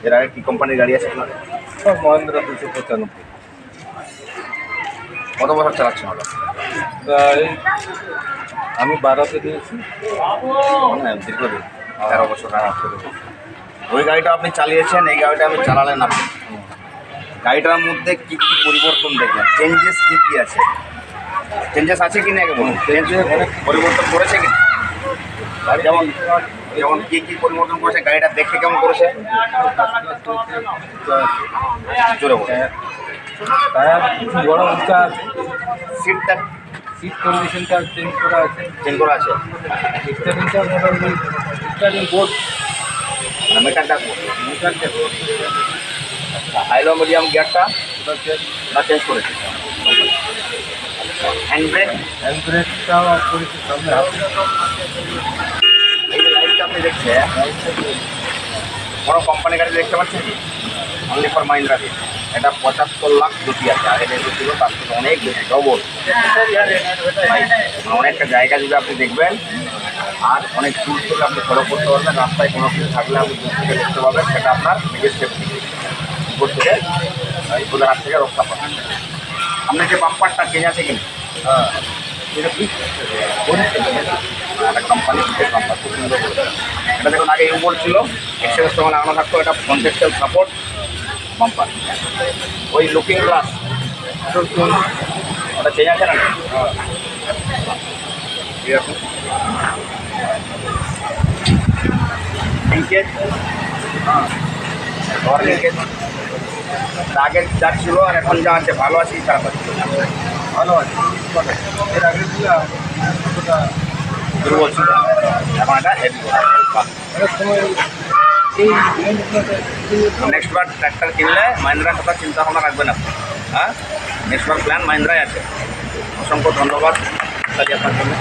এর আগে কি কোম্পানির গাড়ি আছে আপনার? মহেন্দ্র 295। কত বছর চালাচ্ছেন ওটা? এই আমি 12তে নিয়েছি। মানে দীর্ঘদিন 13 বছর। ওই গাড়িটা আপনি চালিয়েছেন, এই গাড়িটা আমি চালালেন আপনি। গাড়িটার মধ্যে কি কি পরিবর্তন দেখলেন? চেঞ্জেস কি কি আছে? চেঞ্জেস আছে কি না আগে বলুন। অনেক পরিবর্তন করেছে কি? যেমন যেমন কি কি পরিবর্তন করেছে? গাড়িটা দেখতে কেমন করেছে? জোরে বলুন। টায়ার কিছু বড় উঁচা আছে। সিটটা সিট কন্ডিশনটা চেঞ্জ করা আছে। চেঞ্জ করা আছে, স্টারিংটা মোটামুটি স্টারিং বোর্ড মানে মেটারটা মিটারটা হাইলো মিডিয়াম গিয়ারটা ওটা চেঞ্জ করেছে। হ্যান্ড ব্রেক, হ্যান্ড ব্রেকটাও করেছি সামনে হাত। এই যে লাইটটা আপনি দেখছেন, বড় কোম্পানি গাড়ি দেখতে পাচ্ছেন কি? অনলি ফর মাহিন্দ্রা দিয়ে। এটা 75 লাখ গতি আছে, আগে যেগুলো ছিল তার থেকে অনেক বেশি, ডবল। অনেকটা জায়গা যদি আপনি দেখবেন, আর অনেক দূর থেকে আপনি ফলো করতে পারবেন। রাস্তায় কোনো কিছু থাকলে আপনি দূর থেকে দেখতে পাবেন, সেটা আপনার নিজের সেফটি। উপর থেকে বিপদের হাত থেকে রক্ষা পাবেন। আপনার যে বাম্পারটা চেঞ্জ আছে কিনা? হ্যাঁ, এটা কি একটা কোম্পানি বাম্পার খুব সুন্দর করে। এটা দেখুন আগে ইউবোল্ট ছিল, এক্সেলের সময় লাগানো থাকতো। এটা কন্টেক্সটাল সাপোর্ট বাম্পার। ওই লুকিং গ্লাস ওটা চেঞ্জ আছে না? ঠিক আছে। লিঙ্কেজ, ঘর লিঙ্কেজ আগে যা ছিল আর এখন যা আছে, ভালো আছে কি খারাপ আছে? ভালো আছে। এর আগে ছিল দুর্বল ছিল, এখন এটা হেভি। অনেক সময় এই নেক্সট বার ট্র্যাক্টর কিনলে মাহিন্দ্রার কথা চিন্তা ভাবনা রাখবেন আপনি। হ্যাঁ, নেক্সট বার প্ল্যান মাহিন্দ্রাই আছে। অসংখ্য ধন্যবাদ কাজে আপনার জন্য।